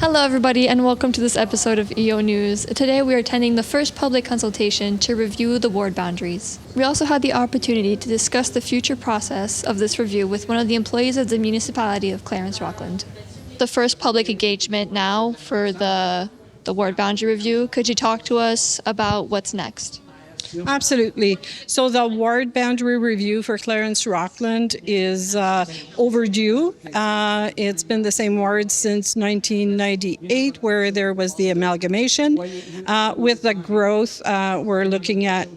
Hello everybody and welcome to this episode of EO News. Today we are attending the first public consultation to review the ward boundaries. We also had the opportunity to discuss the future process of this review with one of the employees of the municipality of Clarence-Rockland. The first public engagement now for the ward boundary review. Could you talk to us about what's next? Absolutely. So the ward boundary review for Clarence-Rockland is overdue. It's been the same ward since 1998, where there was the amalgamation. With the growth, we're looking at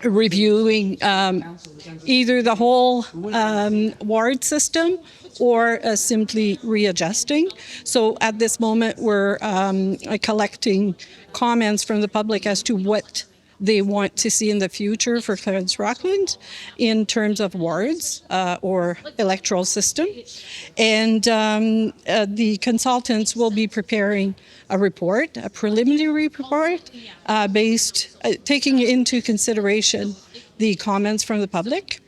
reviewing either the whole ward system or simply readjusting. So at this moment, we're collecting comments from the public as to what they want to see in the future for Clarence-Rockland in terms of wards or electoral system. And the consultants will be preparing a report, a preliminary report, taking into consideration the comments from the public.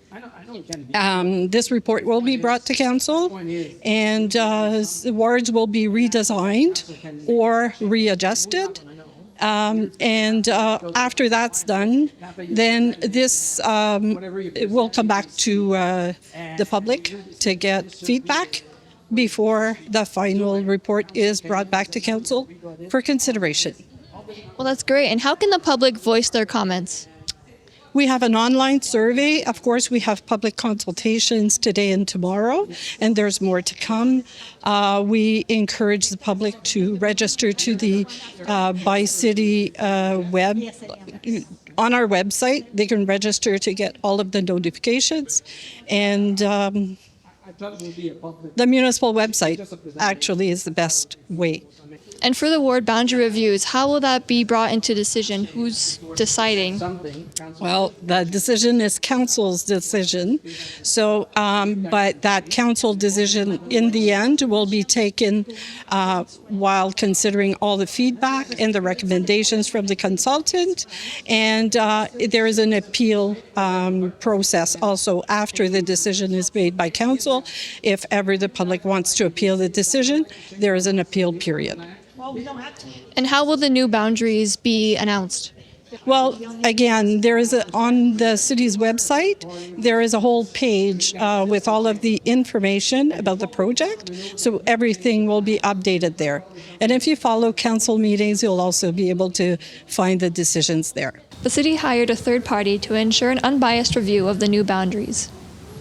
This report will be brought to council, and the wards will be redesigned or readjusted. After that's done, then this it will come back to the public to get feedback before the final report is brought back to council for consideration. Well, that's great. And how can the public voice their comments? We have an online survey. Of course, we have public consultations today and tomorrow, and there's more to come. We encourage the public to register to the By City web. On our website, they can register to get all of the notifications. And the municipal website actually is the best way. And for the ward boundary reviews, how will that be brought into decision? Who's deciding? Well, the decision is council's decision. So, but that council decision in the end will be taken while considering all the feedback and the recommendations from the consultant. And there is an appeal process also after the decision is made by council. If ever the public wants to appeal the decision, there is an appeal period. And how will the new boundaries be announced? Well, again, there is on the city's website, there is a whole page with all of the information about the project. So everything will be updated there. And if you follow council meetings, you'll also be able to find the decisions there. The city hired a third party to ensure an unbiased review of the new boundaries.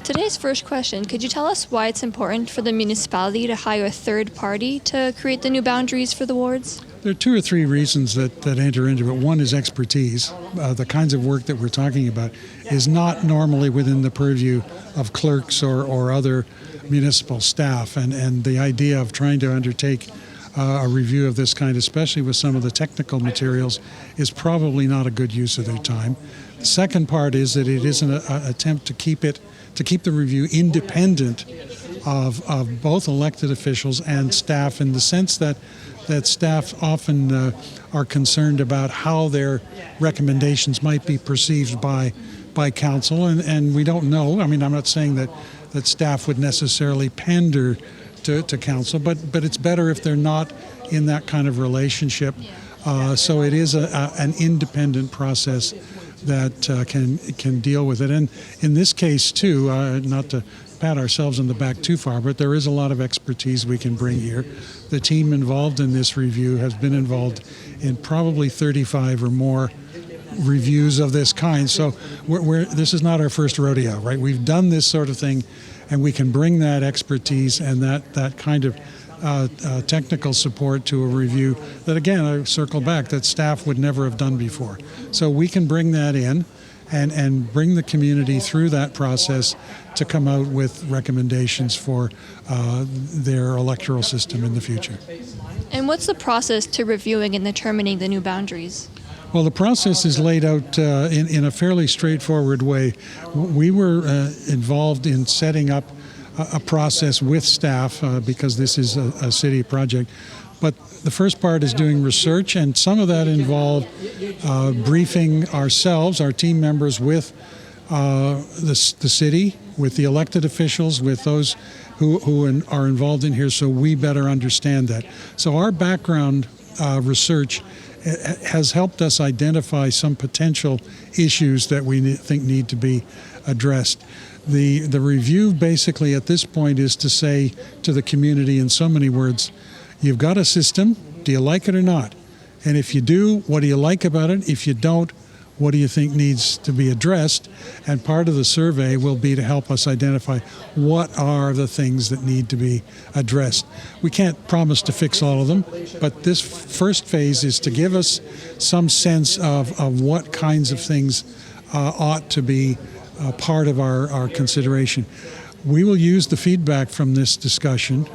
Today's first question, could you tell us why it's important for the municipality to hire a third party to create the new boundaries for the wards? There are two or three reasons that enter into it. One is expertise. The kinds of work that we're talking about is not normally within the purview of clerks or other municipal staff. And the idea of trying to undertake a review of this kind, especially with some of the technical materials, is probably not a good use of their time. The second part is that it is an attempt to keep the review independent of both elected officials and staff, in the sense that staff often are concerned about how their recommendations might be perceived by council, and we don't know. I mean, I'm not saying that staff would necessarily pander to council, but it's better if they're not in that kind of relationship. So it is an independent process that can deal with it. And in this case, too, not to pat ourselves on the back too far, but there is a lot of expertise we can bring here. The team involved in this review has been involved in probably 35 or more reviews of this kind. So this is not our first rodeo, right? We've done this sort of thing, and we can bring that expertise and that kind of technical support to a review that, again, I circle back, that staff would never have done before. So we can bring that in and bring the community through that process to come out with recommendations for their electoral system in the future. And what's the process to reviewing and determining the new boundaries? Well, the process is laid out in a fairly straightforward way. We were involved in setting up a process with staff because this is a city project. But the first part is doing research, and some of that involved briefing ourselves, our team members, with the city, with the elected officials, with those who are involved in here, so we better understand that. So our background research has helped us identify some potential issues that we think need to be addressed. The review basically at this point is to say to the community in so many words, you've got a system, do you like it or not? And if you do, what do you like about it? If you don't, what do you think needs to be addressed? And part of the survey will be to help us identify what are the things that need to be addressed. We can't promise to fix all of them, but this first phase is to give us some sense of what kinds of things ought to be part of our consideration. We will use the feedback from this discussion,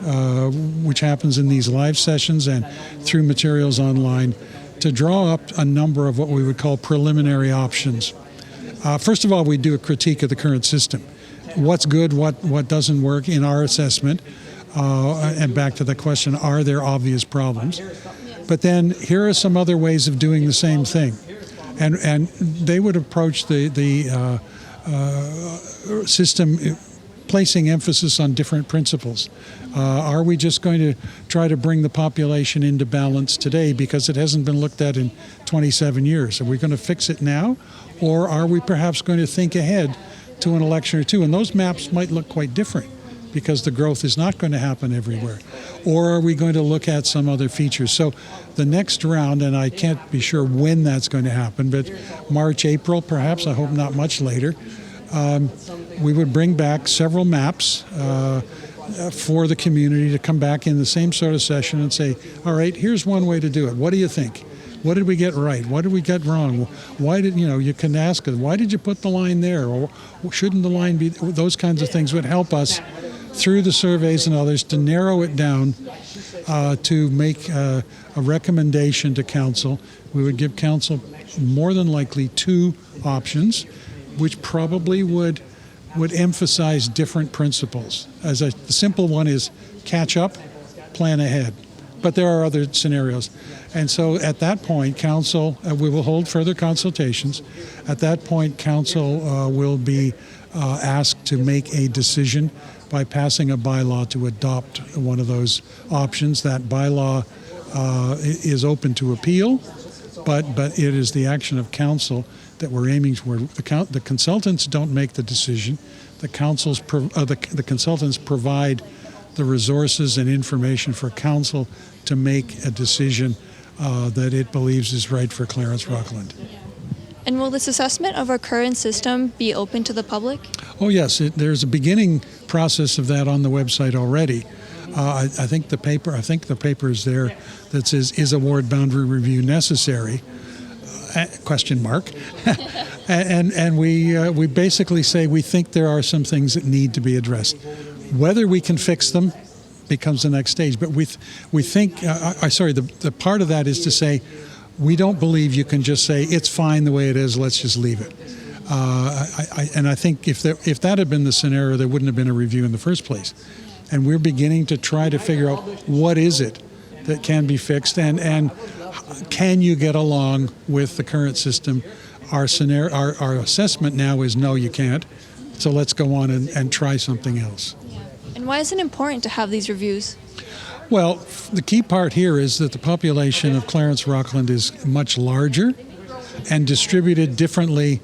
which happens in these live sessions and through materials online, to draw up a number of what we would call preliminary options. First of all, we do a critique of the current system. What's good, what doesn't work in our assessment, and back to the question, are there obvious problems? But then here are some other ways of doing the same thing. And they would approach the system placing emphasis on different principles. Are we just going to try to bring the population into balance today because it hasn't been looked at in 27 years? Are we going to fix it now? Or are we perhaps going to think ahead to an election or two? And those maps might look quite different because the growth is not going to happen everywhere. Or are we going to look at some other features? So the next round, and I can't be sure when that's going to happen, but March, April, perhaps, I hope not much later, we would bring back several maps for the community to come back in the same sort of session and say, all right, here's one way to do it. What do you think? What did we get right? What did we get wrong? Why did, you can ask us, why did you put the line there? Or shouldn't the line be, those kinds of things would help us through the surveys and others to narrow it down to make a recommendation to council. We would give council more than likely two options, which probably would emphasize different principles. The simple one is catch up, plan ahead. But there are other scenarios. And so at that point, council, we will hold further consultations. At that point, council will be asked to make a decision by passing a bylaw to adopt one of those options. That bylaw is open to appeal, but it is the action of council that we're aiming for. The consultants don't make the decision. The consultants provide the resources and information for council to make a decision that it believes is right for Clarence-Rockland. And will this assessment of our current system be open to the public? Oh yes, there's a beginning process of that on the website already. I think the paper is there that says, "Is a ward boundary review necessary?" Question mark. and we basically say we think there are some things that need to be addressed. Whether we can fix them becomes the next stage. But we think, the part of that is to say, we don't believe you can just say, it's fine the way it is, let's just leave it. I think if that had been the scenario, there wouldn't have been a review in the first place. And we're beginning to try to figure out what is it that can be fixed and can you get along with the current system. Our assessment now is no, you can't. So let's go on and try something else. And why is it important to have these reviews? Well, the key part here is that the population of Clarence-Rockland is much larger and distributed differently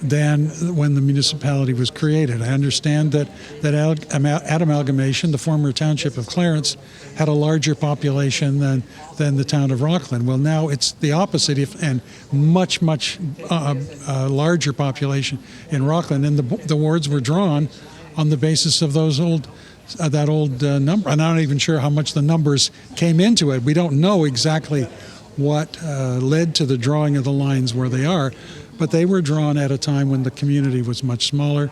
than when the municipality was created. I understand that at amalgamation, the former township of Clarence had a larger population than the town of Rockland. Well, now it's the opposite, and much larger population in Rockland, and the wards were drawn on the basis of those that old number. And I'm not even sure how much the numbers came into it. We don't know exactly what led to the drawing of the lines where they are, but they were drawn at a time when the community was much smaller.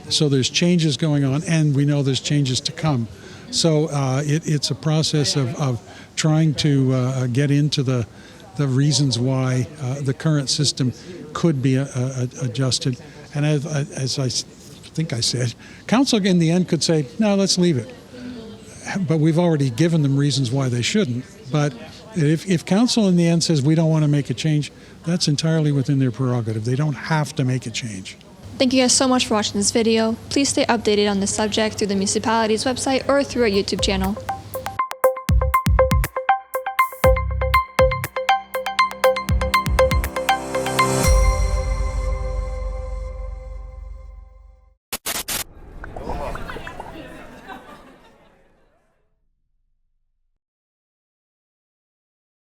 So there's changes going on, and we know there's changes to come. So it's a process of trying to get into the reasons why the current system could be adjusted. And as I think I said, council in the end could say, no, let's leave it. But we've already given them reasons why they shouldn't. But if council in the end says we don't want to make a change, that's entirely within their prerogative. They don't have to make a change. Thank you guys so much for watching this video. Please stay updated on this subject through the municipality's website or through our YouTube channel.